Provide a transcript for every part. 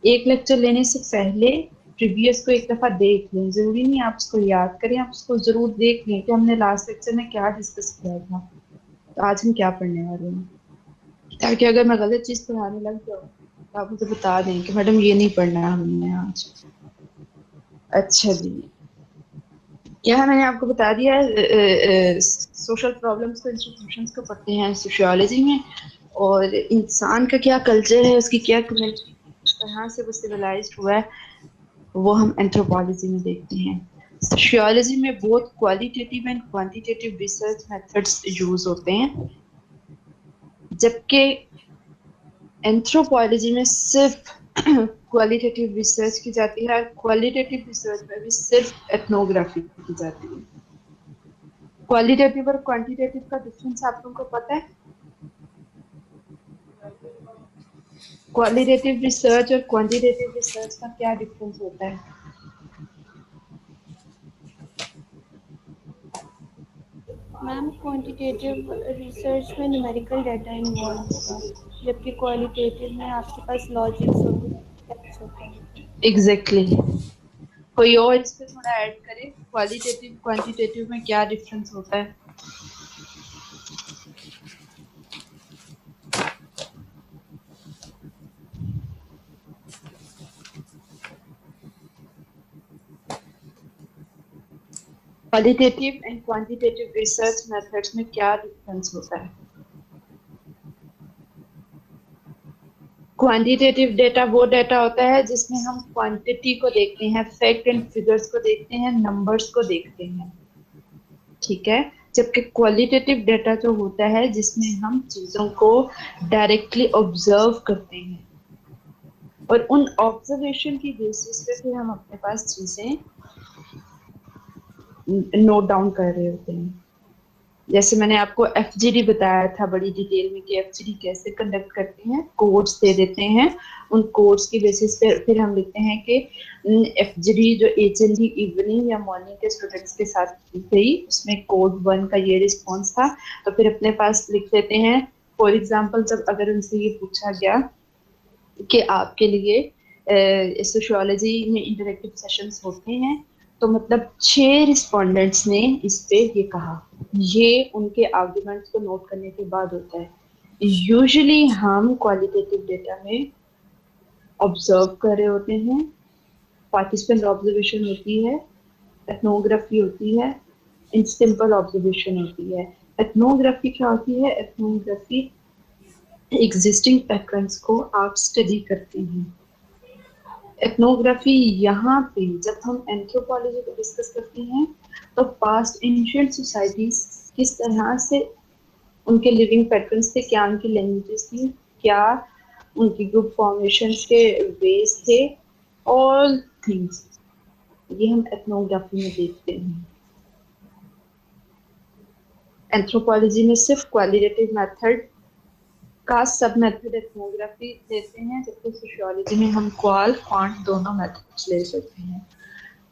एक लेक्चर लेने से पहले प्रीवियस को एक दफा देख लें, जरूरी नहीं आप उसको याद करें, आप उसको जरूर देख लें कि हमने लास्ट लेक्चर में क्या डिस्कस किया था, तो आज हम क्या पढ़ने वाले हैं, ताकि अगर मैं गलत चीज पढ़ाने लग जाऊँ तो आप मुझे बता दें कि मैडम ये नहीं पढ़ना है हमने आज। अच्छा जी, क्या है, मैंने आपको बता दिया सोशल प्रॉब्लम्स को, इंस्टीट्यूशंस को पढ़ते हैं सोशियोलॉजी में, और इंसान का क्या कल्चर है, उसकी क्या कम्युनिटी, किस तरह से वो सिविलाइज्ड हुआ है, वो हम एंथ्रोपोलॉजी में देखते हैं। सोशियोलॉजी में बहुत qualitative and quantitative research methods use होते हैं, जबकि एंथ्रोपोलॉजी में सिर्फ क्वालिटेटिव रिसर्च की जाती है, और क्वालिटेटिव रिसर्च में भी सिर्फ एथनोग्राफी की जाती है। क्वालिटेटिव और क्वांटिटेटिव का डिफरेंस आप लोगों को पता है? क्वालिटेटिव रिसर्च और क्वांटिटेटिव रिसर्च का क्या डिफरेंस होता है? मैम क्वांटिटेटिव रिसर्च में न्यूमेरिकल डाटा इन्वॉल्व होगा, जबकि क्वालिटेटिव में आपके पास लॉजिक्स होते हैं, steps होते हैं। एग्जैक्टली कोई और इस पे थोड़ा ऐड करे, क्वालिटेटिव क्वांटिटेटिव में क्या डिफरेंस होता है? Qualitative and quantitative research methods में क्या डिफरेंस होता है? क्वांटिटेटिव डेटा वो डेटा होता है जिसमें हम क्वांटिटी को देखते हैं, फैक्ट एंड फिगर्स को देखते हैं, नंबर्स को देखते हैं, ठीक है। जबकि क्वालिटेटिव डेटा जो होता है जिसमें हम चीजों को डायरेक्टली ऑब्जर्व करते हैं, और उन ऑब्जर्वेशन की बेसिस पे फिर हम अपने पास चीजें नोट डाउन कर रहे होते हैं। जैसे मैंने आपको एफजीडी बताया था बड़ी डिटेल में कि एफजीडी कैसे कंडक्ट करते हैं, कोड्स दे देते हैं, उन कोड्स की बेसिस पे फिर हम लिखते हैं कि एफजीडी जो एचएलडी इवनिंग या मॉर्निंग के स्टूडेंट्स के साथ की गई, उसमें कोड 1 का ये रिस्पॉन्स था, तो फिर अपने पास लिख देते हैं। फॉर एग्जाम्पल जब अगर उनसे ये पूछा गया कि आपके लिए सोशियोलॉजी में इंटरेक्टिव सेशंस होते हैं, तो मतलब 6 रिस्पोंडेंट्स ने इस पे ये कहा, ये उनके आर्गुमेंट्स को नोट करने के बाद होता है। यूजुअली हम क्वालिटेटिव डेटा में ऑब्जर्व कर रहे होते हैं, पार्टिसिपेंट ऑब्जर्वेशन होती है, एथनोग्राफी होती है, इन सिंपल ऑब्जर्वेशन होती है। एथनोग्राफी क्या होती है? एथनोग्राफी एग्जिस्टिंग पैटर्न्स को आप स्टडी करते हैं। एथनोग्राफी यहाँ पे जब हम एंथ्रोपोलॉजी को डिस्कस करते हैं, तो पास्ट एंशिएंट सोसाइटीज किस तरह से उनके लिविंग पैटर्न्स थे, क्या उनकी लैंग्वेजेस थी, क्या उनकी ग्रुप फॉर्मेशंस के वेज थे, ऑल थिंग्स ये हम एथनोग्राफी में देखते हैं। एंथ्रोपोलॉजी में सिर्फ क्वालिटेटिव मेथड का सब मेथड एथनोग्राफी लेते हैं, जबकि सोशियोलॉजी में हम क्वाल क्वांट दोनों मेथड्स ले सकते हैं।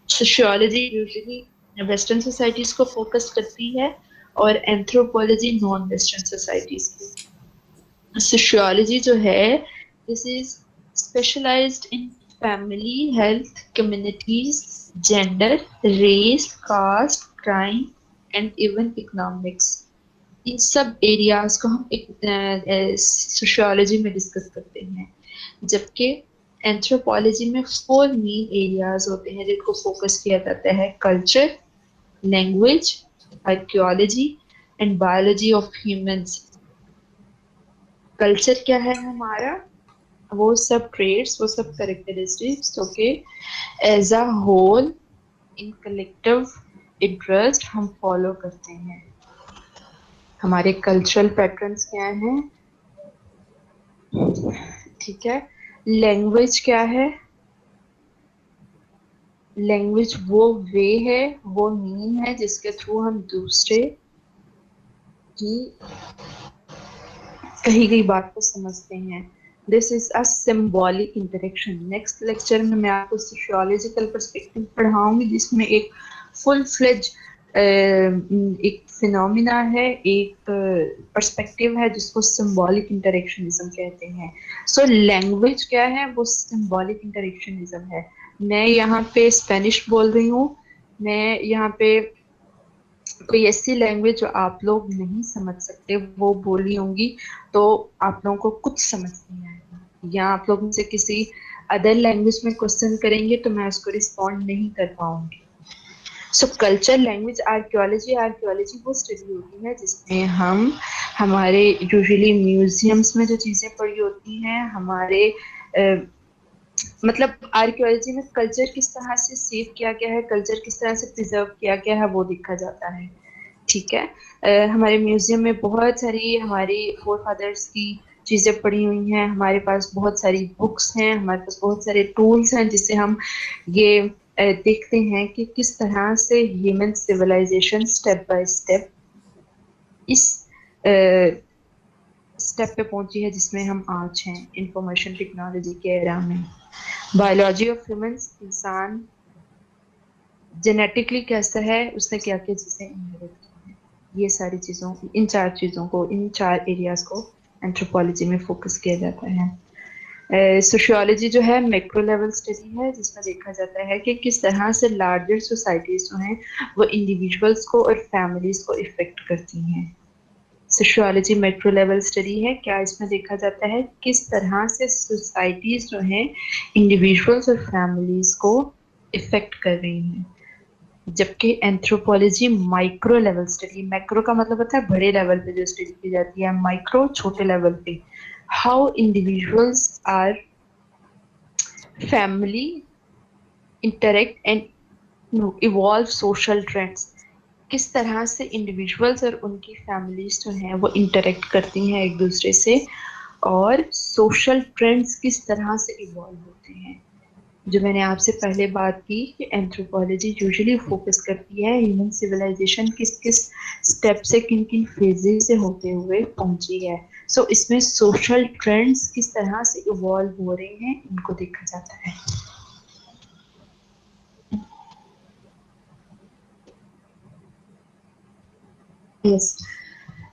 सोशियोलॉजी यूजुअली वेस्टर्न सोसाइटीज को फोकस करती है और एंथ्रोपोलॉजी नॉन वेस्टर्न सोसाइटीज को। सोशियोलॉजी जो है this is specialized in family, health, communities, gender, race, caste, crime and even economics. इन सब एरियाज को हम सोशियोलॉजी में डिस्कस करते हैं, जबकि एंथ्रोपोलॉजी में 4 मेन एरियाज होते हैं जिनको फोकस किया जाता है: culture, language, archaeology and biology of humans. Culture क्या है हमारा? वो सब ट्रेड्स, वो सब करेक्टरिस्टिक्स जो कि as a whole in collective interest हम फॉलो करते हैं। हमारे कल्चरल पैटर्न्स क्या हैं, ठीक है। लैंग्वेज क्या है? लैंग्वेज वो वे है, वो मीन है जिसके थ्रू हम दूसरे की कही गई बात को समझते हैं। This is a symbolic interaction. Next lecture में मैं आपको सोशियोलॉजिकल पर्सपेक्टिव पढ़ाऊंगी, जिसमें एक फुल फ्लेज एक फिनोमिना है, एक पर्सपेक्टिव है, जिसको सिंबॉलिक इंटरेक्शनिज्म कहते हैं। सो लैंग्वेज क्या है? वो सिंबॉलिक इंटरेक्शनिज्म है। मैं यहाँ पे स्पेनिश बोल रही हूँ, मैं यहाँ पे कोई ऐसी लैंग्वेज जो आप लोग नहीं समझ सकते वो बोली होंगी, तो आप लोगों को कुछ समझ नहीं आएगा, या आप लोग मुझसे किसी अदर लैंग्वेज में क्वेश्चन करेंगे तो मैं उसको रिस्पॉन्ड नहीं कर पाऊंगी। सो कल्चर, लैंग्वेज, आर्कियोलॉजी। आर्कियोलॉजी वो स्टडी होती है जिसमें हम हमारे यूजुअली म्यूजियम्स में जो चीजें पड़ी होती हैं, हमारे मतलब आर्कियोलॉजी में कल्चर किस तरह से सेव किया गया है, कल्चर किस तरह से प्रिजर्व किया गया है, वो देखा जाता है। ठीक है। हमारे म्यूजियम में बहुत सारी हमारी फोर फादर्स की चीजें पड़ी हुई हैं, हमारे पास बहुत सारी बुक्स हैं, हमारे पास बहुत सारे टूल्स हैं जिससे हम ये देखते हैं कि किस तरह से human civilization step by step इस स्टेप पे पहुंची है जिसमें हम आज हैं, इंफॉर्मेशन टेक्नोलॉजी के एरा में। बायोलॉजी ऑफ ह्यूमंस, इंसान जेनेटिकली कैसा है, उसने क्या क्या चीजें इनहेरिट की हैं, ये सारी चीजों, इन चार चीजों को, इन चार एरियाज को एंथ्रोपोलॉजी में फोकस किया जाता है। सोशियोलॉजी जो है मैक्रो लेवल स्टडी है, जिसमें देखा जाता है कि किस तरह से लार्जर सोसाइटीज जो हैं वो इंडिविजुअल्स को और फैमिलीज को इफेक्ट करती हैं। सोशियोलॉजी मैक्रो लेवल स्टडी है, क्या इसमें देखा जाता है किस तरह से सोसाइटीज जो हैं इंडिविजुअल्स और फैमिलीज को इफेक्ट कर रही हैं। जबकि anthropology micro level study, macro का मतलब होता है बड़े लेवल पे जो स्टडी की जाती है, माइक्रो छोटे लेवल पे, how individuals or family interact and evolve social trends, किस तरह से इंडिविजुअल्स और उनकी फैमिलीज जो हैं वो इंटरेक्ट करती हैं एक दूसरे से, और सोशल ट्रेंड्स किस तरह से इवॉल्व होते हैं। जो मैंने आपसे पहले बात की कि एंथ्रोपोलॉजी यूजुअली फोकस करती है ह्यूमन सिविलाइजेशन किस किस स्टेप से, किन किन फेजेस से होते हुए पहुंची है। सो इसमें सोशल ट्रेंड्स किस तरह से इवॉल्व हो रहे हैं, इनको देखा जाता है। यस,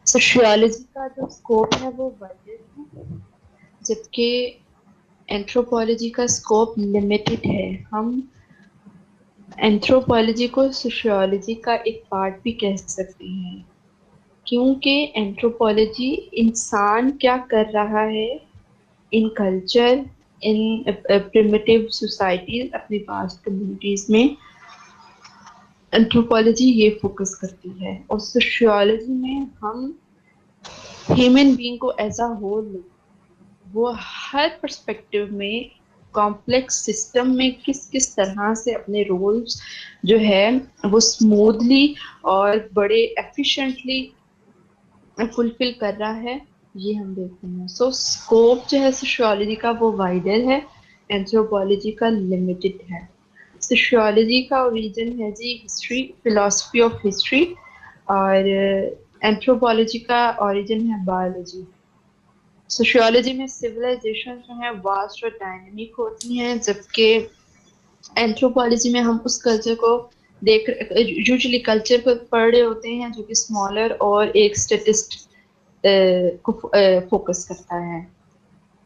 सोशियोलॉजी का जो स्कोप है वो वाइडर है, जबकि एंथ्रोपोलॉजी का स्कोप लिमिटेड है। हम एंथ्रोपोलॉजी को सोशियोलॉजी का एक पार्ट भी कह सकते हैं, क्योंकि एंथ्रोपोलॉजी इंसान क्या कर रहा है in culture, in primitive societies, अपनी पास्ट कम्युनिटीज में, एंथ्रोपोलॉजी ये फोकस करती है। और सोशियोलॉजी में हम ह्यूमन बीइंग को एज अ होल, वो हर पर्सपेक्टिव में कॉम्प्लेक्स सिस्टम में किस किस तरह से अपने रोल्स जो है वो स्मूथली और बड़े एफिशिएंटली फुलफिल कर रहा है, ये हम देखते हैं। सो स्कोप जो है सोशियोलॉजी का वो वाइडर है, एंथ्रोपोलॉजी का लिमिटेड है। सोशियोलॉजी का ओरिजिन है जी हिस्ट्री, फिलोसफी ऑफ हिस्ट्री, और एंथ्रोपोलॉजी का ओरिजिन है बायोलॉजी। सोशियोलॉजी में सिविलाइजेशन जो है वास्ट और डायनेमिक होती हैं, जबकि एंथ्रोपोलॉजी में हम उस कल्चर को देख, यूजुअली कल्चर को पढ़ रहे होते हैं जो कि स्मॉलर और एक स्टेटिस्ट को फोकस करता है।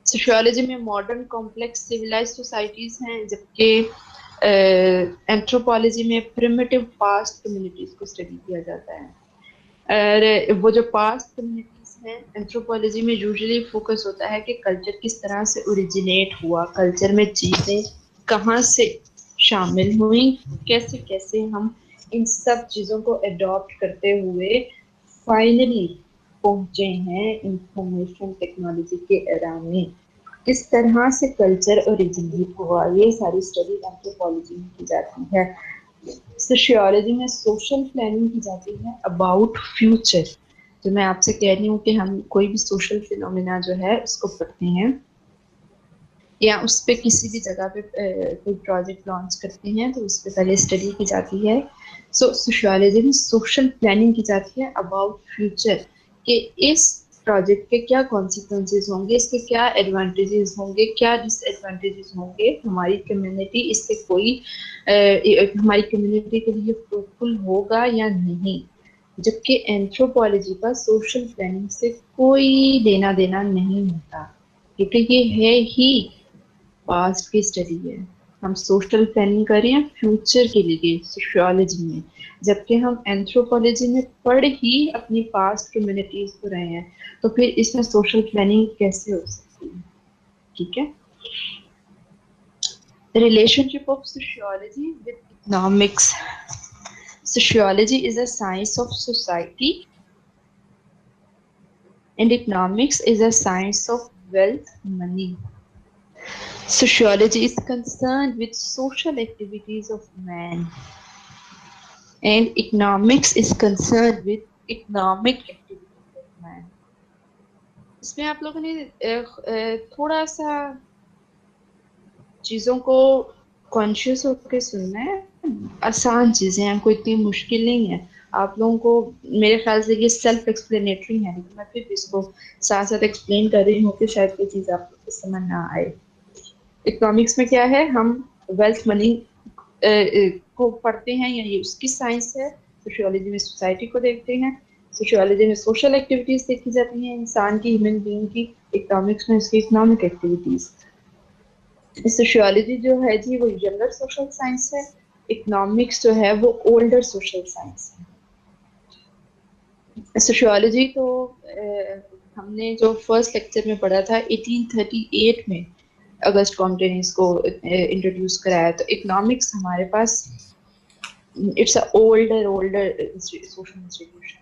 सोशियोलॉजी में मॉडर्न कॉम्प्लेक्स सिविलाइज सोसाइटीज हैं, जबकि एंथ्रोपोलॉजी में प्रिमिटिव पास्ट कम्युनिटीज को स्टडी किया जाता है। और वो जो पास्ट कम्युनिटीज हैं, एंथ्रोपोलॉजी में यूजुअली फोकस होता है कि कल्चर किस तरह से ओरिजिनेट हुआ, कल्चर में चीजें कहाँ से शामिल हुई, कैसे कैसे हम इन सब चीजों को अडॉप्ट करते हुए फाइनली पहुंचे हैं इंफॉर्मेशन टेक्नोलॉजी के एरा में, किस तरह से कल्चर ओरिजिनेट हुआ, ये सारी स्टडी एंथ्रोपोलॉजी में की जाती है। सोशियोलॉजी में सोशल प्लानिंग की जाती है अबाउट फ्यूचर। जो मैं आपसे कह रही हूँ कि हम कोई भी सोशल फिनोमिना जो है उसको पढ़ते हैं या उस पे किसी भी जगह पे कोई प्रोजेक्ट लॉन्च करते हैं तो उस पे पहले स्टडी की जाती है। सो सोशियोलॉजी में सोशल प्लानिंग की जाती है अबाउट फ्यूचर, कि इस प्रोजेक्ट के क्या कॉन्सिक्वेंसेस होंगे, इसके क्या एडवांटेजेस होंगे, क्या डिसएडवांटेजेस होंगे, हमारी कम्युनिटी इससे हमारी कम्युनिटी के लिए फ्रूटफुल होगा या नहीं। जबकि एंथ्रोपोलॉजी का सोशल प्लानिंग से कोई लेना देना नहीं होता, क्योंकि ये है ही पास्ट की स्टडी है। हम सोशल प्लानिंग कर रहे हैं फ्यूचर के लिए सोशियोलॉजी में, जबकि हम एंथ्रोपोलॉजी में पढ़ ही अपनी पास्ट कम्युनिटीज को रहे हैं, तो फिर इसमें सोशल प्लानिंग कैसे हो सकती है? ठीक है। Relationship of sociology with economics. Sociology is a science of society and economics is a science of wealth, money. Sociology is concerned with social activities of man and economics is concerned with economic activities of man. इसमें आप लोगों ने थोड़ा सा चीजों को conscious होकर सुनना है। आसान चीजें हैं, कोई इतनी मुश्किल नहीं है। आप लोगों को मेरे ख्याल से ये सेल्फ एक्सप्लेनेटरी है, लेकिन मैं फिर भी इसको साथ साथ एक्सप्लेन कर रही हूँ कि शायद कोई चीज आप लोग को समझ ना आए। इकोनॉमिक्स में क्या है, हम वेल्थ मनी को पढ़ते हैं या ये उसकी साइंस है। सोशियोलॉजी में सोसाइटी को देखते हैं। सोशियोलॉजी में सोशल एक्टिविटीज देखी जाती हैं इंसान की, ह्यूमन बीइंग की। इकोनॉमिक्स में उसकी इकोनॉमिक एक्टिविटीज। सोशियोलॉजी जो है जी वो यंगर सोशल साइंस है। इकोनॉमिक्स जो है वो ओल्डर सोशल साइंस है। सोशियोलॉजी तो हमने जो फर्स्ट लेक्चर में पढ़ा था 1838 में अगस्त कॉम्टे ने इसको इंट्रोड्यूस कराया। तो इकोनॉमिक्स हमारे पास it's a older social institution.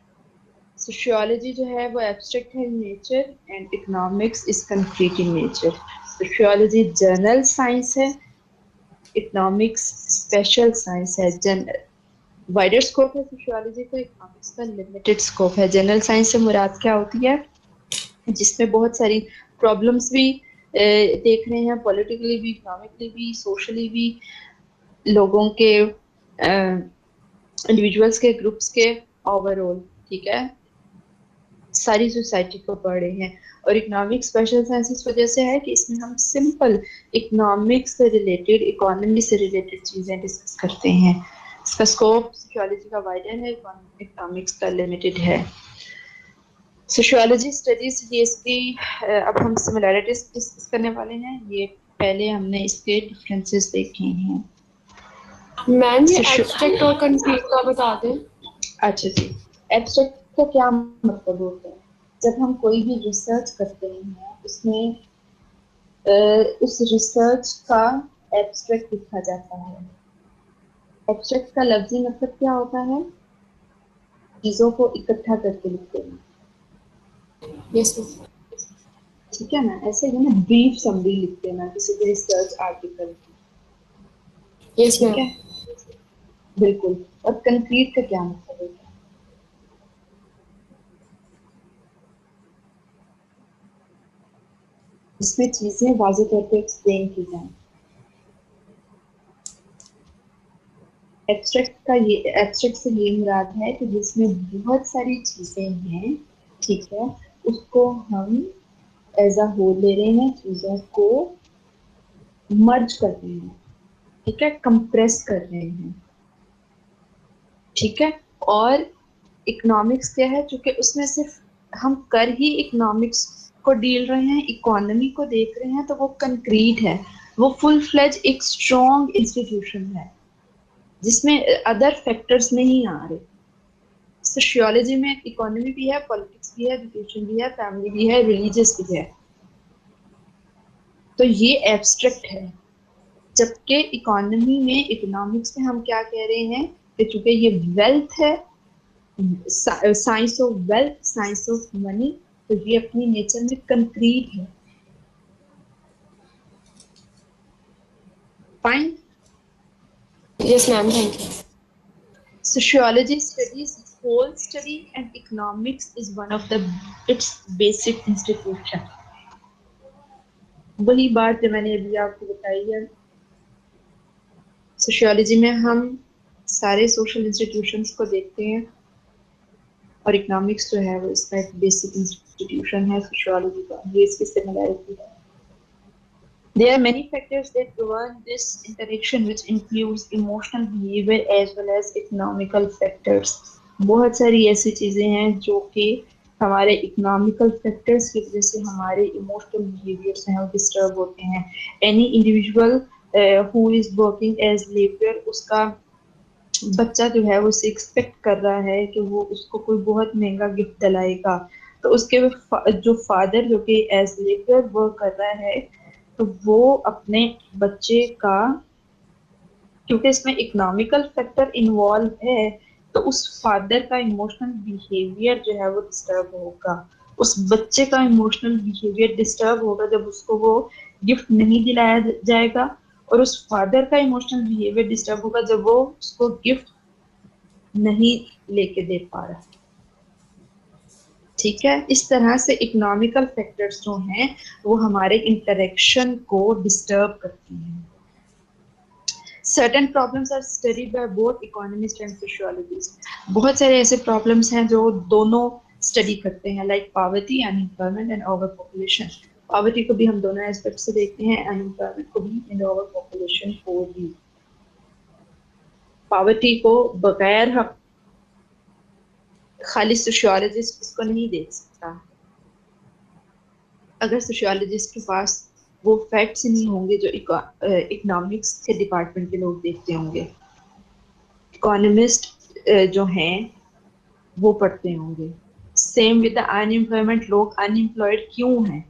Sociology जो है वो एब्स्ट्रैक्ट है in nature and economics is concrete in nature. Sociology general science है, इकोनॉमिक्स स्पेशल साइंस है। वाइडर स्कोप है सोशियोलॉजी का, इकोनॉमिक्स का लिमिटेड स्कोप है। जनरल साइंस से मुराद क्या होती है, जिसमें बहुत सारी प्रॉब्लम्स भी देख रहे हैं, पॉलिटिकली भी, इकोनॉमिकली भी, सोशली भी, लोगों के इंडिविजुअल्स के, ग्रुप्स के, ओवरऑल। ठीक है, सारी सोसाइटी को पढ़ रहे हैं। और इकोनॉमिक्स स्पेशल साइंस इस वजह से है कि इसमें हम सिंपल इकोनॉमिक्स से रिलेटेड, इकोनॉमी से रिलेटेड चीजें डिस्कस करते हैं। इसका स्कोप सोशियोलॉजी का वाइडर है, इकोनॉमिक्स का लिमिटेड है। सोशियोलॉजी स्टडीज ये इसकी अब हम सिमिलैरिटीज डिस्कस करने वाले हैं। ये पहले हमने इसके डिफरेंसेस देखे हैं। मैम ये एब्स्ट्रैक्ट और कंक्रीट का बता दें। अच्छा जी, एब्स्ट्रैक्ट का क्या मतलब होता है? जब हम कोई भी रिसर्च करते हैं उसमें उस रिसर्च का एब्स्ट्रैक्ट लिखा जाता है। एब्स्ट्रैक्ट का लफ्जी मतलब क्या होता है? चीजों को इकट्ठा करके लिखते हैं। यस ठीक है ना, ऐसे ही ना ब्रीफ समरी लिखते हैं ना किसी भी रिसर्च आर्टिकल की। यस ठीक मैम। है, बिल्कुल। और कंक्रीट का क्या मतलब होता है? इसमें चीजें वाज़ेह तौर पे एक्सप्लेन की जाए। एब्स्ट्रैक्ट से ये मुराद है कि जिसमें बहुत सारी चीजें हैं, ठीक है, उसको हम एज अ होल ले रहे हैं, चीजों को मर्ज कर रहे हैं, ठीक है, कंप्रेस कर रहे हैं। ठीक है। और इकोनॉमिक्स क्या है, चूंकि उसमें सिर्फ हम कर ही इकोनॉमिक्स को डील रहे हैं, इकोनॉमी को देख रहे हैं, तो वो कंक्रीट है, वो फुल फ्लेज एक स्ट्रॉन्ग इंस्टीट्यूशन है जिसमें अदर फैक्टर्स नहीं आ रहे। सोशियोलॉजी में इकोनॉमी भी है, पॉलिटिक्स भी है, एजुकेशन भी है, फैमिली भी है, रिलीजियस भी है। तो ये एब्स्ट्रैक्ट है। जबकि इकोनॉमी में, इकोनॉमिक्स में हम क्या कह रहे हैं कि चूंकि ये वेल्थ है, science of wealth, science of money, तो ये अपनी नेचर में कंक्रीट है। Fine. Yes ma'am, thank you. Sociology studies whole study and economics is one of the its basic institution. वही बात जो मैंने अभी आपको बताई है। सोशियोलॉजी में हम सारे सोशल इंस्टीट्यूशंस को देखते हैं, और इकोनॉमिक्स जो है वो इसका एक बेसिक इंस्टीट्यूशन है सोशियोलॉजी का, ये इसकी सिमिलरिटी है। There are many factors that govern this interaction, which includes emotional behavior as well as economical factors. बहुत सारी ऐसी चीजें हैं जो कि हमारे इकोनॉमिकल फैक्टर्स की वजह से हमारे इमोशनल बिहेवियर्स हैं वो डिस्टर्ब होते हैं। Any individual who is working as labour, उसका बच्चा जो है वो उसे एक्सपेक्ट कर रहा है कि वो उसको कोई बहुत महंगा गिफ्ट दिलाएगा, तो उसके जो फादर जो कि एज लेबर वर्क कर रहा है, तो वो अपने बच्चे का, क्योंकि इसमें इकोनॉमिकल फैक्टर इन्वॉल्व है, तो उस फादर का इमोशनल बिहेवियर जो है वो डिस्टर्ब होगा, उस बच्चे का इमोशनल बिहेवियर डिस्टर्ब होगा जब उसको वो गिफ्ट नहीं दिलाया जाएगा, और उस फादर का इमोशनल बिहेवियर डिस्टर्ब होगा जब वो उसको गिफ्ट नहीं लेके दे पा रहा। ठीक है, इस तरह से इकोनॉमिकल फैक्टर्स जो हैं वो हमारे इंटरेक्शन को डिस्टर्ब करती हैं। Certain problems are studied by both economists and sociologists. बहुत सारे ऐसे problems हैं जो दोनों स्टडी करते हैं, like poverty, unemployment and overpopulation. Poverty को भी हम दोनों एस्पेक्ट से देखते हैं, unemployment को भी and overpopulation को भी। Poverty को बगैर हम खाली सोशियोलॉजिस्ट इसको नहीं देख सकता। अगर सोशियोलॉजिस्ट के पास वो फैक्ट्स नहीं होंगे जो इकोनॉमिक्स के डिपार्टमेंट के लोग देखते होंगे, इकोनॉमिस्ट जो हैं वो पढ़ते होंगे। सेम विद द अनएम्प्लॉयमेंट, लोग अनएम्प्लॉयड क्यों हैं,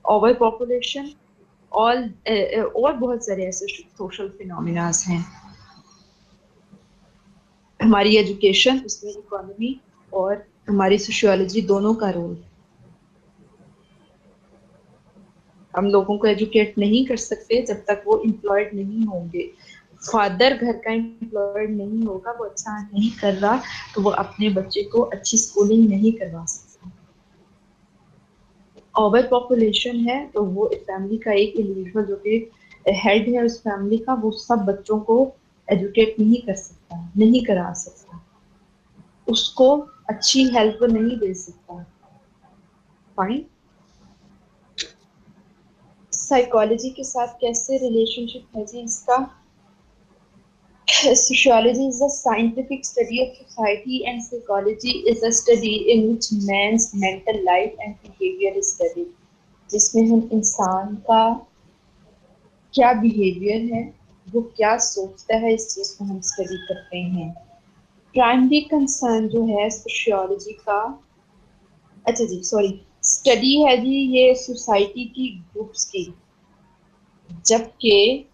ओवर पॉपुलेशन, और बहुत सारे ऐसे सोशल फिनोमिनास हैं। हमारी एजुकेशन, उसमें इकोनॉमी और हमारी सोशियोलॉजी दोनों का रोल है। हम लोगों को एजुकेट नहीं कर सकते जब तक वो एम्प्लॉयड नहीं होंगे। फादर घर का एम्प्लॉयड नहीं होगा, वो अच्छा नहीं कर रहा, तो वो अपने बच्चे को अच्छी स्कूलिंग नहीं करवा सकता। ओवर पॉपुलेशन है तो वो फैमिली का एक इंडिविजुअल जो कि हेड है उस फैमिली का, वो सब बच्चों को एजुकेट नहीं कर सकता, नहीं करा सकता, उसको अच्छी हेल्प नहीं दे सकता। फाइन। साइकोलॉजी के साथ कैसे रिलेशनशिप है जी इसका? Sociology is a scientific study of society and psychology is a study in which man's mental life and behavior is studied. जिसमें हम इंसान का क्या बिहेवियर है, वो क्या सोचता है, इस चीज को हम स्टडी करते हैं। प्राइमरी कंसर्न जो है सोशियोलॉजी का, अच्छा जी सॉरी, स्टडी है जी ये सोसाइटी की ग्रुप्स की, जबकि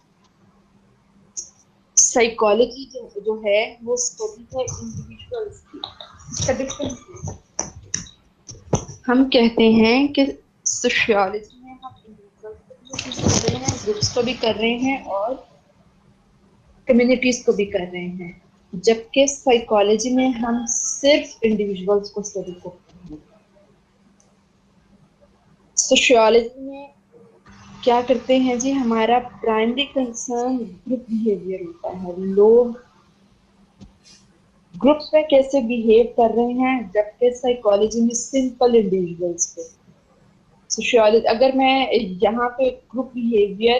साइकोलॉजी जो है वो स्टडी है इंडिविजुअल्स की। इसका डिफरेंस हम कहते हैं कि सोशियोलॉजी में हम इंडिविजुअल्स को भी कर रहे हैं, ग्रुप्स को भी कर रहे हैं और कम्युनिटीज को भी कर रहे हैं, जबकि साइकोलॉजी में हम सिर्फ इंडिविजुअल्स को स्टडी करते हैं। सोशियोलॉजी में क्या करते हैं जी, हमारा प्राइमरी कंसर्न ग्रुप बिहेवियर होता है, लोग ग्रुप्स में कैसे बिहेव कर रहे हैं, जबकि साइकोलॉजी में सिंपल इंडिविजुअल्स पे। सोशियोलॉजी अगर मैं यहाँ पे ग्रुप बिहेवियर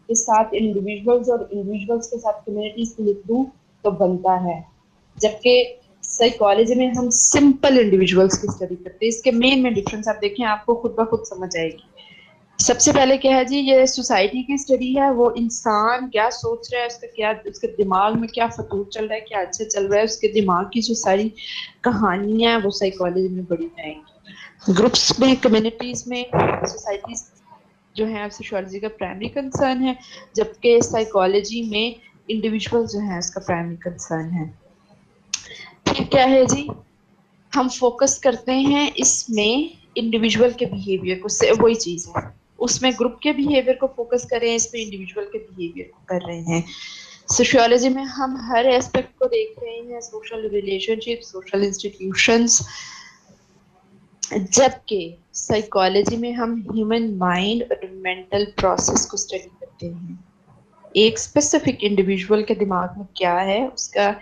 के साथ इंडिविजुअल्स और इंडिविजुअल्स के साथ कम्युनिटीज को लिख दूं तो बनता है, जबकि साइकोलॉजी में हम सिंपल इंडिविजुअल्स की स्टडी करते हैं। इसके मेन डिफरेंस आप देखें, आपको खुद ब खुद समझ आएगी। सबसे पहले क्या है जी, ये सोसाइटी की स्टडी है, वो इंसान क्या सोच रहा है, उसका क्या, उसके दिमाग में क्या फतूर चल रहा है, क्या अच्छा चल रहा है, उसके दिमाग की जो सारी कहानियां है वो साइकोलॉजी में बड़ी जाएंगी। ग्रुप्स में, कम्युनिटीज में, सोसाइटीज जो है सोशियोलॉजी का प्राइमरी कंसर्न है, जबकि साइकोलॉजी में इंडिविजुअल जो है उसका प्राइमरी कंसर्न है। फिर क्या है जी, हम फोकस करते हैं इसमें इंडिविजुअल के बिहेवियर को, वही चीज है, उसमें ग्रुप के बिहेवियर को फोकस कर रहे हैं, इसमें इंडिविजुअल के बिहेवियर को कर रहे हैं। सोशियोलॉजी में हम हर एस्पेक्ट को देख रहे हैं, सोशल रिलेशनशिप, सोशल इंस्टीट्यूशंस, जबकि साइकोलॉजी में हम ह्यूमन माइंड और मेंटल प्रोसेस को स्टडी करते हैं। एक स्पेसिफिक इंडिविजुअल के दिमाग में क्या है, उसका,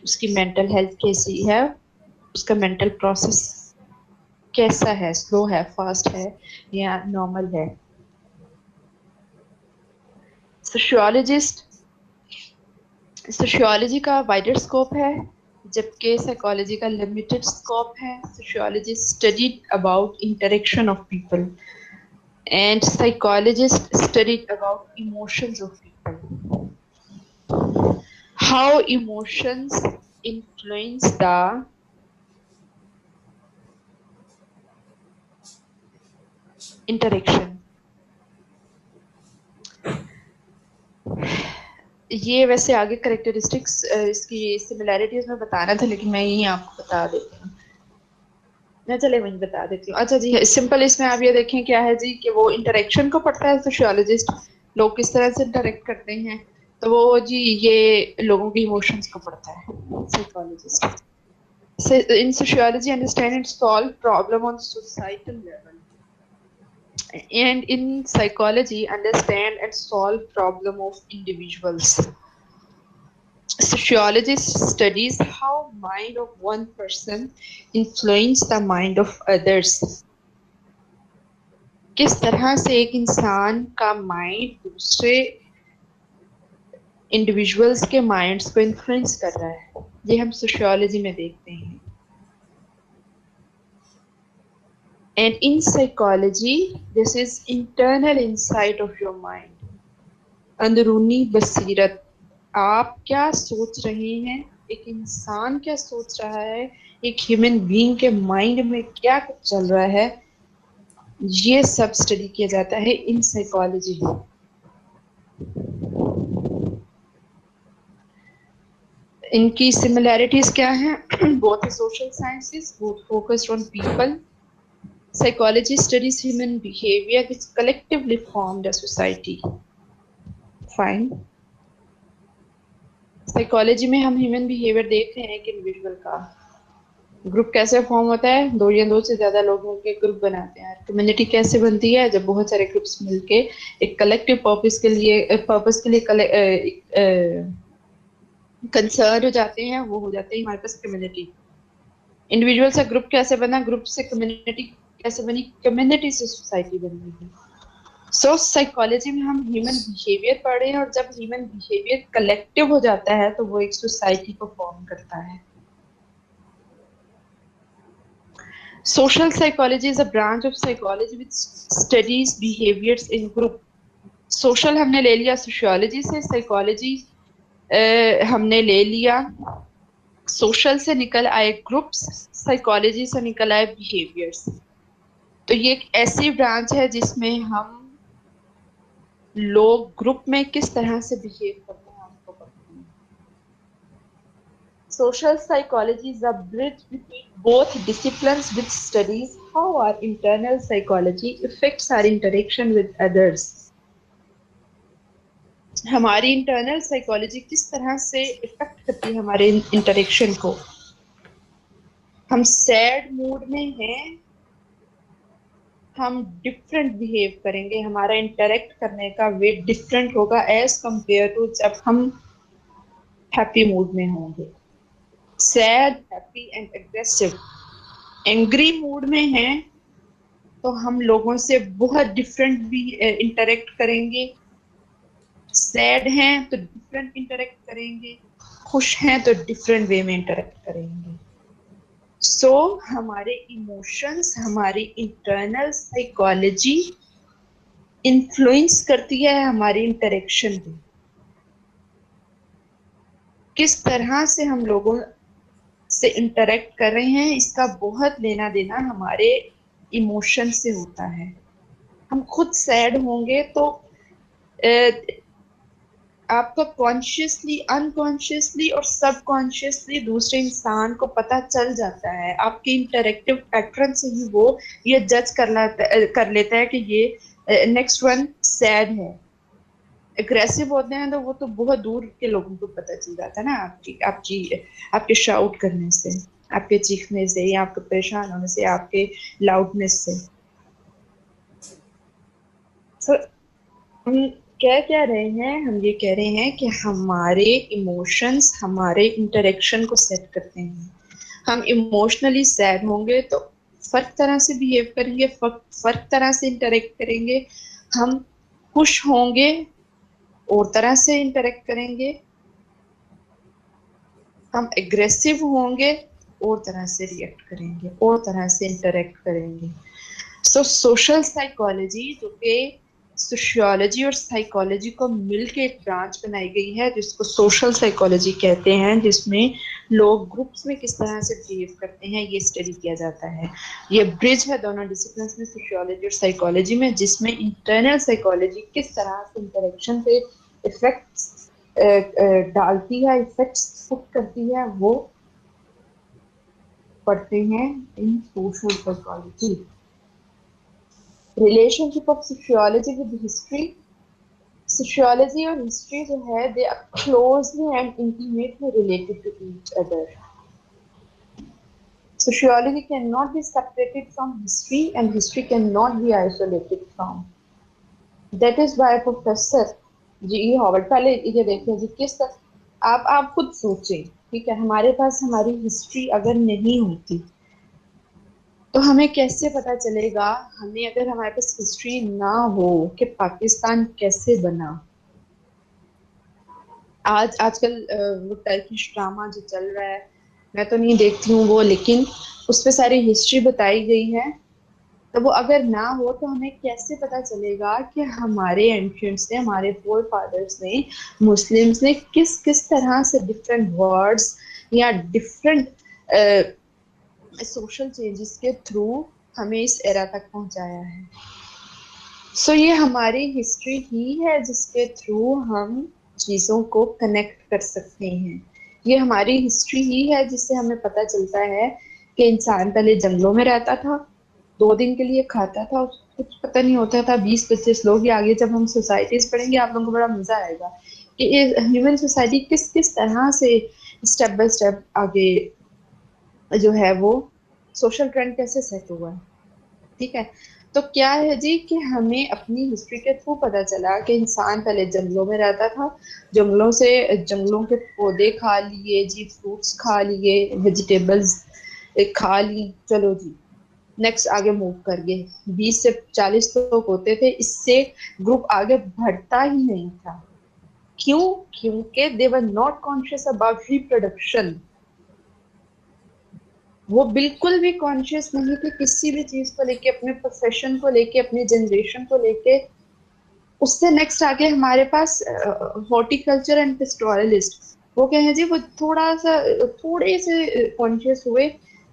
उसकी मेंटल हेल्थ कैसी है, उसका मेंटल प्रोसेस कैसा है, स्लो है, फास्ट है या नॉर्मल है। सोशियोलॉजिस्ट सोशियोलॉजी का वाइडर स्कोप है, जबकि साइकोलॉजी का लिमिटेड स्कोप है। Sociology studied about interaction of people and psychologists studied about emotions of people, how emotions influence the interaction। ये वैसे आगे करेक्टरिस्टिक्स इसकी सिमिलैरिटीज में बताना था, लेकिन मैं यही आपको बता देती हूँ। मैं चले वहीं बता देती हूँ। अच्छा जी, सिंपल इसमें आप ये देखें क्या है जी कि वो इंटरेक्शन को पढ़ता है सोशियोलॉजिस्ट, लोग किस तरह से इंटरेक्ट करते हैं। तो वो जी ये लोगों के इमोशंस को पढ़ता है psychologist. In sociology, understand and solve problem on societal level, and in psychology, understand and solve problem of individuals. Sociology studies how mind of one person influence the mind of others. किस तरह से एक इंसान का mind दूसरे individuals के minds को influence कर रहा है, ये हम सोशियोलॉजी में देखते हैं। And in psychology, this is internal insight of your mind. अंदरूनी बसीरत, आप क्या सोच रहे हैं, एक इंसान क्या सोच रहा है, एक ह्यूमन बीइंग के माइंड में क्या कुछ चल रहा है, ये सब स्टडी किया जाता है इन साइकोलॉजी। इनकी सिमिलैरिटीज क्या हैं? Both the social sciences, both focused on people. Psychology studies human behavior which collectively formed a society. Fine. Psychology में हम human behavior देख रहे हैं एक इंडिविजुअल का। ग्रुप कैसे फॉर्म होता है? दो या दो से ज्यादा लोगों के ग्रुप बनाते हैं। कम्युनिटी कैसे बनती है? जब बहुत सारे ग्रुप्स मिलके एक कलेक्टिव पर्पस के लिए कंसर्न हो जाते हैं, वो हो जाते हैं हमारे पास कम्युनिटी। इंडिविजुअल से ग्रुप कैसे बना, ग्रुप से कम्युनिटी कैसे बनी, कम्युनिटी से सोसाइटी बनी है। सो साइकोलॉजी में हम ह्यूमन बिहेवियर पढ़े हैं, और जब ह्यूमन बिहेवियर कलेक्टिव हो जाता है तो वो एक सोसाइटी को फॉर्म करता है। Social psychology is a branch of psychology which studies behaviours in group. Social हमने ले लिया सोशियोलॉजी से, साइकोलॉजी हमने ले लिया, सोशल से निकल आए ग्रुप्स, साइकोलॉजी से निकल आए बिहेवियर्स। तो ये एक ऐसी ब्रांच है जिसमें हम लोग ग्रुप में किस तरह से बिहेव करते हैं उसको पढ़ते हैं। Social psychology is a bridge between both disciplines which studies how our internal psychology affects our interaction with others। हमारी इंटरनल साइकोलॉजी किस तरह से इफेक्ट करती है हमारे इंटरेक्शन को। हम सैड मूड में हैं, हम डिफरेंट बिहेव करेंगे, हमारा इंटरेक्ट करने का वे डिफरेंट होगा एज कंपेयर टू जब हम हैप्पी मूड में होंगे। Sad, happy and aggressive. Angry mood में हैं तो हम लोगों से बहुत डिफरेंट भी इंटरेक्ट करेंगे। सैड हैं तो डिफरेंट इंटरेक्ट करेंगे, खुश हैं तो डिफरेंट वे में इंटरेक्ट करेंगे। सो हमारे इमोशंस, हमारी इंटरनल साइकोलॉजी इन्फ्लुएंस करती है हमारी इंटरेक्शन को। किस तरह से हम लोगों से इंटरेक्ट कर रहे हैं, इसका बहुत लेना देना हमारे इमोशन से होता है। हम खुद सैड होंगे तो आपको कॉन्शियसली, अनकॉन्शियसली और सबकॉन्शियसली दूसरे इंसान को पता चल जाता है। आपके इंटरेक्टिव पैटर्न से ही वो ये जज कर लेता है कि ये नेक्स्ट वन सैड है। एग्रेसिव होते हैं तो वो तो बहुत दूर के लोगों को पता चल जाता है ना, आपके शाउट करने से, आपके चीखने से, या आपके परेशान होने से, आपके लाउडनेस से। तो हम क्या कह रहे हैं? हम ये कह रहे हैं कि हमारे इमोशंस हमारे इंटरेक्शन को सेट करते हैं। हम इमोशनली सैड होंगे तो फर्क तरह से बिहेव करेंगे, फर्क तरह से इंटरेक्ट करेंगे। हम खुश होंगे और तरह से इंटरेक्ट करेंगे। हम एग्रेसिव होंगे और तरह से रिएक्ट करेंगे और तरह से इंटरेक्ट करेंगे। सो सोशल साइकोलॉजी जो कि सोशियोलॉजी और साइकोलॉजी को मिलके एक ब्रांच बनाई गई है जिसको सोशल साइकोलॉजी कहते हैं, जिसमें लोग ग्रुप्स में किस तरह से बिहेव करते हैं ये स्टडी किया जाता है। ये ब्रिज है दोनों डिसिप्लिन में, सोशियोलॉजी और साइकोलॉजी में, जिसमें इंटरनल साइकोलॉजी किस तरह से इंटरेक्शन पे इफेक्ट्स डालती है, इफेक्ट्स पुट करती है, वो पढ़ते हैं in social psychology. Relationship of sociology with history. Sociology और हिस्ट्री जो है they are closely and intimately related to each other. Sociology cannot be separated from history and history cannot be isolated from. That is why professor G Howard, पहले ये देखिए जी किस तरह आप खुद सोचें, ठीक है, हमारे पास हमारी हिस्ट्री अगर नहीं होती तो हमें कैसे पता चलेगा, हमें अगर हमारे पास हिस्ट्री ना हो कि पाकिस्तान कैसे बना। आजकल वो टर्किश ड्रामा जो चल रहा है, मैं तो नहीं देखती हूँ वो, लेकिन उसपे सारी हिस्ट्री बताई गई है। तो वो अगर ना हो तो हमें कैसे पता चलेगा कि हमारे एंशियंट्स ने, हमारे फोर फादर्स ने, मुस्लिम्स ने किस किस तरह से डिफरेंट वर्ड्स या डिफरेंट सोशल चेंजेस के थ्रू हमें इस एरा तक पहुंचाया है। सो ये हमारी हिस्ट्री ही है जिसके थ्रू हम चीजों को कनेक्ट कर सकते हैं। ये हमारी हिस्ट्री ही है जिससे हमें पता चलता है कि इंसान पहले जंगलों में रहता था, 2 दिन के लिए खाता था, उसको कुछ पता नहीं होता था, 20-25 लोग ही। आगे जब हम सोसाइटीज पढ़ेंगे आप लोगों को बड़ा मजा आएगा कि ह्यूमन सोसाइटी किस किस तरह से स्टेप बाय स्टेप आगे जो है वो सोशल ट्रेंड कैसे सेट हुआ है। ठीक है, तो क्या है जी कि हमें अपनी हिस्ट्री के थ्रू पता चला कि इंसान पहले जंगलों में रहता था, जंगलों के पौधे खा लिए जी, फ्रूट्स खा लिए, वेजिटेबल्स खा ली, चलो जी नेक्स्ट आगे मूव कर गए। 20 से 40 लोग होते थे, इससे ग्रुप आगे बढ़ता ही नहीं था। क्यों? क्योंकि they were not conscious about reproduction. वो बिल्कुल भी कॉन्शियस नहीं थे किसी भी चीज को लेके, अपने प्रोफेशन को लेके, अपनी जनरेशन को लेके। उससे नेक्स्ट आगे हमारे पास हॉर्टिकल्चर एंड पेस्टोरलिस्ट, वो क्या है जी, वो थोड़े से कॉन्शियस हुए,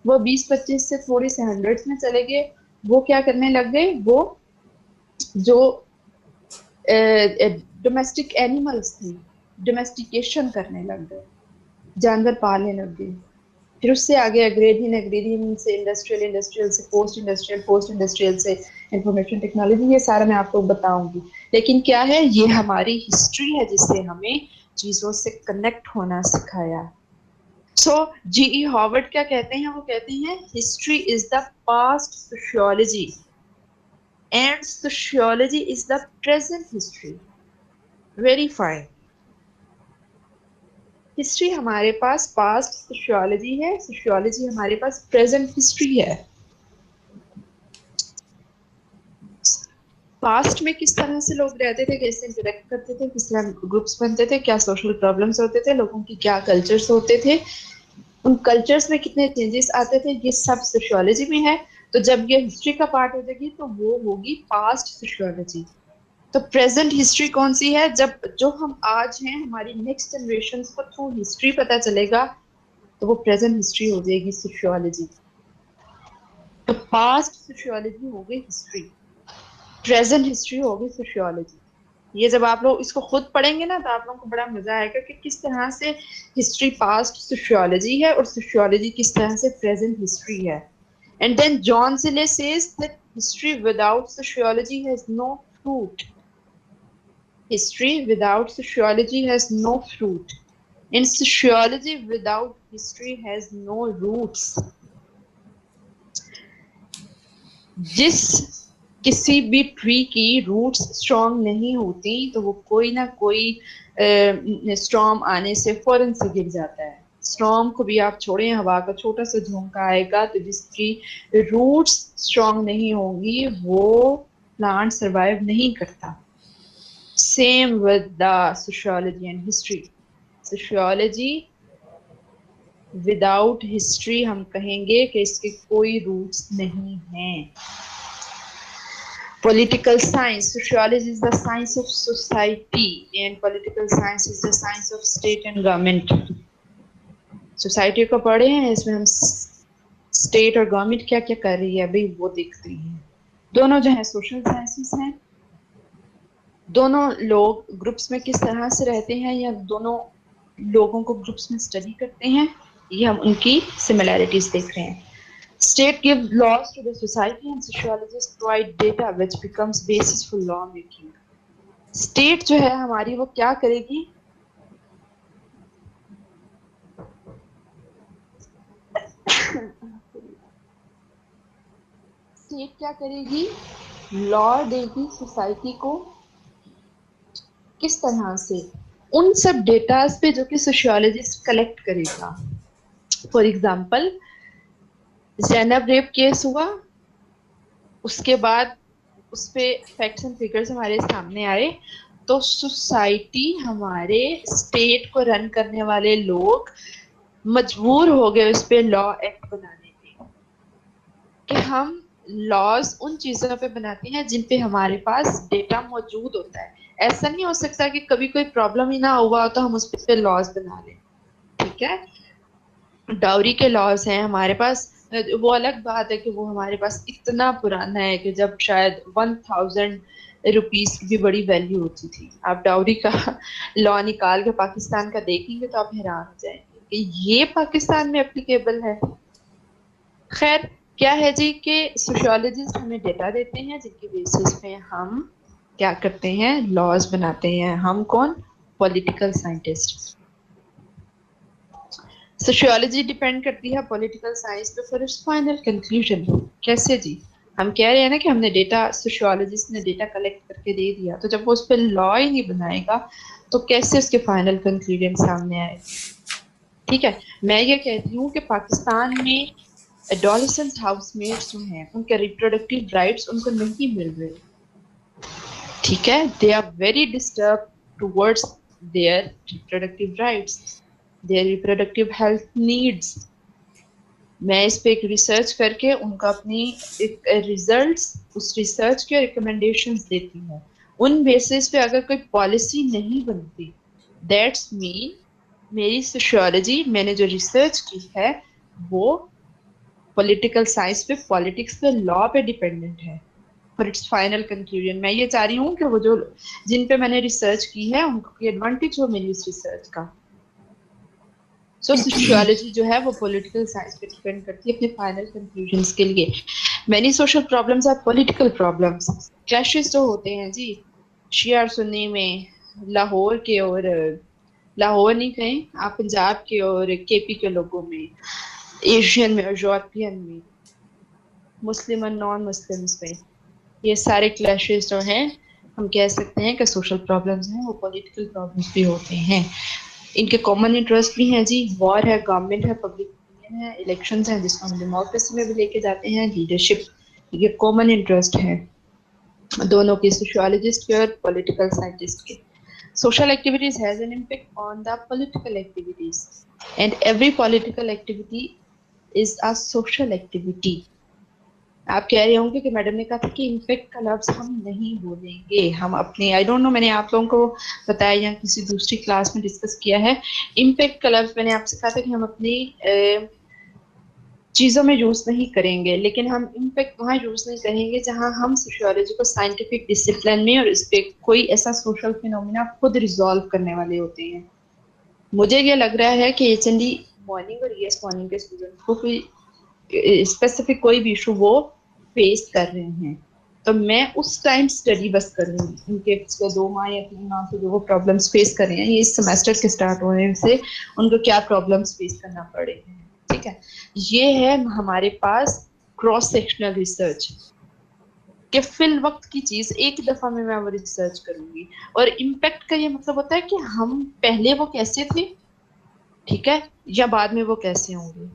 वो 20-25 से थोड़े से हंड्रेड्स में चले गए। वो क्या करने लग गए, वो जो डोमेस्टिक एनिमल्स थी, डोमेस्टिकेशन करने लग गए, जानवर पालने लग गए। फिर उससे आगे एग्रेरियन, एग्रेरियन से इंडस्ट्रियल, इंडस्ट्रियल से पोस्ट इंडस्ट्रियल, पोस्ट इंडस्ट्रियल से इंफॉर्मेशन टेक्नोलॉजी, ये सारा मैं आपको बताऊंगी। लेकिन क्या है, ये हमारी हिस्ट्री है जिससे हमें चीजों से कनेक्ट होना सिखाया। सो जीई हॉवर्ड क्या कहते हैं, वो कहते हैं history is the past sociology and sociology is the present history. Very fine. History हमारे पास पास्ट सोशियोलॉजी है, सोशियोलॉजी हमारे पास प्रेजेंट हिस्ट्री है। पास्ट में किस तरह से लोग रहते थे, कैसे इंटरेक्ट करते थे, किस तरह ग्रुप्स बनते थे, क्या सोशल प्रॉब्लम्स होते थे, लोगों की क्या कल्चर्स होते थे, उन कल्चर्स में कितने चेंजेस आते थे, ये सब सोशियोलॉजी में है। तो जब ये हिस्ट्री का पार्ट हो जाएगी तो वो होगी पास्ट सोशियोलॉजी। तो प्रेजेंट हिस्ट्री कौन सी है, जब जो हम आज हैं, हमारी नेक्स्ट जनरेशन को थ्रू हिस्ट्री पता चलेगा तो वो प्रेजेंट हिस्ट्री हो जाएगी सोशियोलॉजी। तो पास्ट सोशियोलॉजी हो गई हिस्ट्री, प्रेजेंट हिस्ट्री हो गई सोशियोलॉजी। ये जब आप लोग इसको खुद पढ़ेंगे ना तो आप लोगों को बड़ा मजा आएगा कि किस तरह से हिस्ट्री पास्ट सोशियोलॉजी है और सोशियोलॉजी किस तरह से प्रेजेंट हिस्ट्री है। And then John Seeley says that history without sociology has no fruit. History without sociology has no fruit and sociology without history has no roots. जिस किसी भी tree की रूट्स स्ट्रॉन्ग नहीं होती तो वो कोई ना कोई स्टॉर्म आने से फौरन से गिर जाता है। स्टॉर्म को भी आप छोड़ें, हवा का छोटा सा झोंका आएगा तो जिसकी रूट्स स्ट्रॉन्ग नहीं होंगी वो प्लांट सरवाइव नहीं करता। Same with the sociology and history. Sociology without history हम कहेंगे कि इसके कोई रूट्स नहीं हैं। Political science, sociology is the science of society and political science is the science of state and government. Society को पढ़े हैं, इसमें हम स्टेट और गवर्नमेंट क्या क्या कर रही है भाई वो देखते हैं। दोनों जो है सोशल साइंसेस हैं। दोनों लोग ग्रुप्स में किस तरह से रहते हैं या दोनों लोगों को ग्रुप्स में स्टडी करते हैं, ये हम उनकी सिमिलैरिटीज देख रहे हैं। State gives laws to the society and sociologists provide data which becomes basis for law making. State जो है हमारी वो क्या करेगी? State क्या करेगी? लॉ देगी सोसाइटी को किस तरह से? उन सब डेटास पे जो कि सोशियोलॉजिस्ट कलेक्ट करेगा। For example Zainab rape case हुआ, उसके बाद उस पे फैक्ट्स एंड फिगर्स हमारे सामने आए, तो सोसाइटी हमारे स्टेट को रन करने वाले लोग मजबूर हो गए उस पे लॉ एक्ट बनाने के, कि हम लॉज उन चीजों पे बनाते हैं जिन पे हमारे पास डेटा मौजूद होता है। ऐसा नहीं हो सकता कि कभी कोई प्रॉब्लम ही ना हुआ तो हम उस पे लॉज बना लें। ठीक है, डाउरी के लॉज हैं हमारे पास, वो अलग बात है कि वो हमारे पास इतना पुराना है कि जब शायद 1000 रुपीज की भी बड़ी वैल्यू होती थी। आप डाउरी का लॉ निकाल के पाकिस्तान का देखेंगे तो आप हैरान हो जाएंगे कि ये पाकिस्तान में एप्लीकेबल है। खैर क्या है जी कि सोशियोलॉजिस्ट हमें डेटा देते हैं जिनकी बेसिस पे हम क्या करते हैं, लॉज बनाते हैं। हम कौन? Political scientist. सोशियोलॉजी डिपेंड करती है पॉलिटिकल साइंस पे फॉर इट्स फाइनल कंक्लूजन। कैसे जी? हम कह रहे हैं ना कि हमने डेटा, सोशियोलॉजिस्ट ने डेटा कलेक्ट करके दे दिया, तो जब वो उस पर लॉ ही नहीं बनाएगा तो कैसे उसके फाइनल कंक्लूजन सामने आए? ठीक है, मैं ये कहती हूँ कि पाकिस्तान में एडोलेसेंट हाउसमेट्स जो हैं उनके रिप्रोडक्टिव राइट्स उनको नहीं मिल रहे। ठीक है, they are very disturb towards their reproductive rights, their reproductive health needs. मैं इस पे एक रिसर्च करके उनका अपनी रिजल्ट्स, उस रिसर्च के रिकमेंडेशंस देती हूँ। उन बेसिस पे अगर कोई पॉलिसी नहीं बनती, दैट्स मीन मेरी सोशियोलॉजी, मैंने जो रिसर्च की है वो पॉलिटिकल साइंस पे, पॉलिटिक्स पे, लॉ पे डिपेंडेंट है फॉर इट्स फाइनल कंक्लूजन। मैं ये चाह रही हूँ कि वो जो जिन पे मैंने रिसर्च की है उनको एडवांटेज हो मेरी इस रिसर्च का। सो सोशियोलॉजी जो है वो पॉलिटिकल साइंस पे डिपेंड करती है अपने फाइनल कंक्लूजन्स के लिए। Many social problems are political problems. Clashes जो होते हैं जी शिया और सुन्नी में, लाहौर के और लाहौर नहीं कहें आप, पंजाब के और केपी के लोगों में, एशियन में और यूरोपियन में, मुस्लिम और नॉन मुस्लिम्स में, ये सारे क्लैशेस जो हैं हम कह सकते हैं कि सोशल प्रॉब्लम्स हैं, वो पॉलिटिकल प्रॉब्लम्स भी होते हैं। इनके कॉमन इंटरेस्ट भी हैं जी, वॉर है, गवर्नमेंट है, पब्लिक ओपिनियन है, इलेक्शंस हैं जिसको हम डेमोक्रेसी में भी लेके जाते हैं, लीडरशिप, ये कॉमन इंटरेस्ट है दोनों के, सोशियोलॉजिस्ट के और पॉलिटिकल साइंटिस्ट के। Social activities has an impact on the political activities and every political activity is a social activity. आप कह रहे होंगे कि मैडम ने कहा था कि इम्पैक्ट का लफ्ज हम नहीं बोलेंगे, हम अपने, आई डोंट नो, मैंने आप लोगों को बताया या किसी दूसरी क्लास में डिस्कस किया है, इम्पैक्ट का लफ्ज मैंने आपसे कहा था कि हम अपनी चीजों में यूज नहीं करेंगे, लेकिन हम इम्पैक्ट वहाँ यूज नहीं करेंगे जहाँ हम सोशियोलॉजी को साइंटिफिक डिसिप्लिन में और इस पे कोई ऐसा सोशल फिनोमिना खुद रिजॉल्व करने वाले होते हैं। मुझे ये लग रहा है कि एचएनडी मॉर्निंग और ईएस मॉर्निंग के स्टूडेंट को कोई स्पेसिफिक कोई भी इशू वो फेस कर रहे हैं, तो मैं उस टाइम स्टडी बस करूंगी उनके पिछले 2 माह या 3 माह से जो वो प्रॉब्लम्स फेस कर रहे हैं, ये इस सेमेस्टर के स्टार्ट होने से उनको क्या प्रॉब्लम्स फेस करना पड़े हैं। ठीक है, ये है हमारे पास क्रॉस सेक्शनल रिसर्च कि फिल वक्त की चीज एक दफा में मैं वो रिसर्च करूंगी। और इम्पैक्ट का ये मतलब होता है कि हम पहले वो कैसे थे ठीक है, या बाद में वो कैसे होंगे।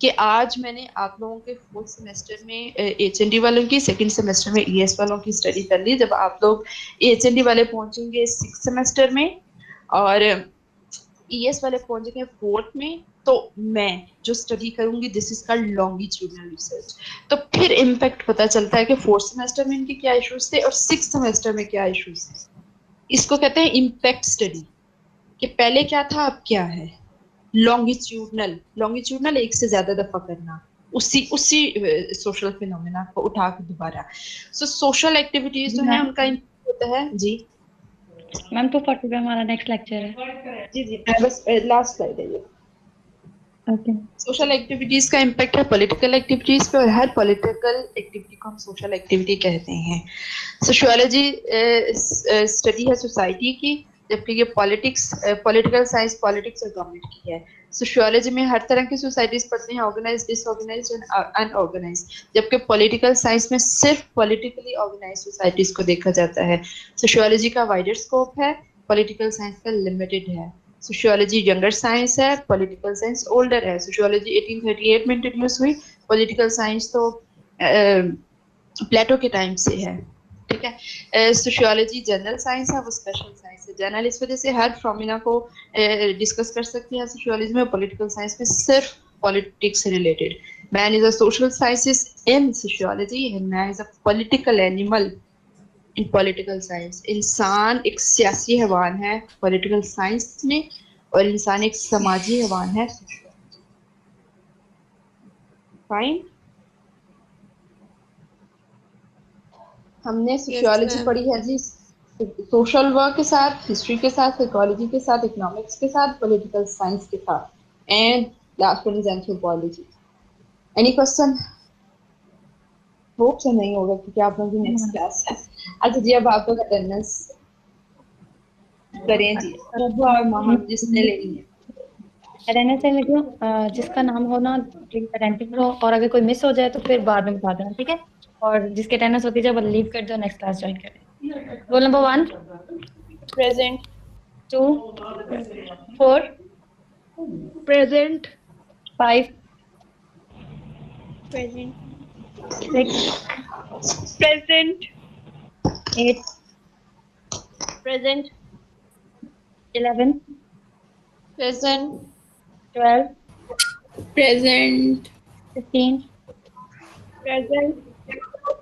कि आज मैंने आप लोगों के फोर्थ सेमेस्टर में HND वालों की, सेकंड सेमेस्टर में ES वालों की स्टडी कर ली। जब आप लोग HND वाले पहुंचेंगे सिक्स सेमेस्टर में और ES वाले पहुंचेंगे फोर्थ में, तो मैं जो स्टडी करूंगी this is called longitudinal research. तो फिर इम्पैक्ट पता चलता है कि फोर्थ सेमेस्टर में इनके क्या इश्यूज थे और सिक्स सेमेस्टर में क्या इश्यूज थे। इसको कहते हैं इम्पैक्ट स्टडी, कि पहले क्या था अब क्या है। लॉन्गिट्यूडनल, लॉन्गिट्यूडनल एक से ज्यादा दफा करना उसी उसी सोशल फिनोमेना को उठा के दोबारा। सो सोशल एक्टिविटीज जी जो है मैम। उनका impact होता है जी। मैम 240 पे हमारा नेक्स्ट लेक्चर है। जी जी, मैं बस लास्ट स्लाइड है ये। ओके। सोशल एक्टिविटीज का इम्पैक्ट है पॉलिटिकल एक्टिविटीज पे, और हर पॉलिटिकल एक्टिविटी को हम सोशल एक्टिविटी कहते हैं। सोशियोलॉजी स्टडी है सोसाइटी की, जबकि ये पॉलिटिक्स, पॉलिटिकल साइंस पॉलिटिक्स और गवर्नमेंट की है। सोशियोलॉजी में हर तरह की सोसाइटीज पढ़ते हैं, ऑर्गेनाइज, डिसऑर्गेनाइज एंड अनऑर्गेनाइज, जबकि पॉलिटिकल साइंस में सिर्फ पॉलिटिकली ऑर्गेनाइज सोसाइटीज को देखा जाता है। सोशियोलॉजी का वाइडर स्कोप है, पॉलिटिकल साइंस का लिमिटेड है। सोशियोलॉजी यंगर साइंस है, पॉलिटिकल साइंस ओल्डर है। सोशियोलॉजी 1838 में इंट्रोड्यूस हुई, पॉलिटिकल साइंस तो प्लेटो के टाइम से है। ठीक है, सोशियोलॉजी जनरल साइंस है, वो स्पेशल साइंस है। जनरल इस वजह से हर फिनोमेना को डिस्कस कर सकते हैं सोशियोलॉजी में, पॉलिटिकल साइंस में सिर्फ पॉलिटिक्स से related. Man is a social scientist in sociology and man is a political animal in political science. इंसान एक सियासी हैवान है पॉलिटिकल साइंस में, और इंसान एक समाजी हैवान है सोशियोलॉजी। फाइन। हमने यस सोशियोलॉजी मैम। पढ़ी है जी, सोशल वर्क के साथ, हिस्ट्री के साथ, साइकोलॉजी के साथ, इकोनॉमिक्स के साथ, पॉलिटिकल साइंस के साथ, and last one is anthropology. Any question? Hope से नहीं होगा क्योंकि आप लोगों की नेक्स्ट क्लास है। अच्छा जी, अब आप लोग अटेंडेंस करें जी, प्रभु और महम जिसने लेनी है। अटेंडेंस ले लेती हूँ। जिसका नाम हो ना प्लीज अटेंटिव रहो, और अगर कोई मिस हो जाए तो फिर बाद में बता देना, ठीक है। और जिसकी अटेंडेंस होती है जब लीव कर दो, नेक्स्ट क्लास ज्वाइन करें। Roll number 1, present. 2, 4, present. 5, present. 6, present. 8, present. 11, present. 12, present. 15, present.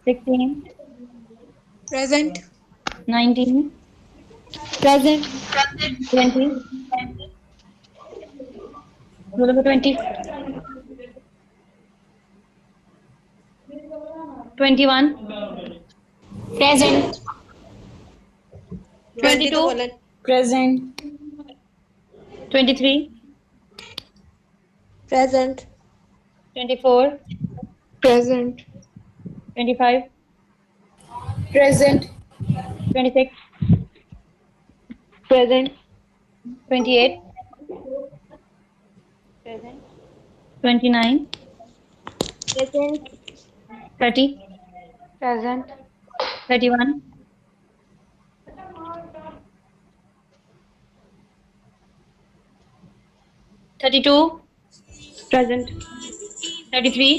16, present. 19, present. 20, roll number 20, 21, present. 20 तो 22, बोला। Present. 23, present. 24, present. 25, present. 26, present. 28, present. 29, present. 30, present. 31, 32, present. 33,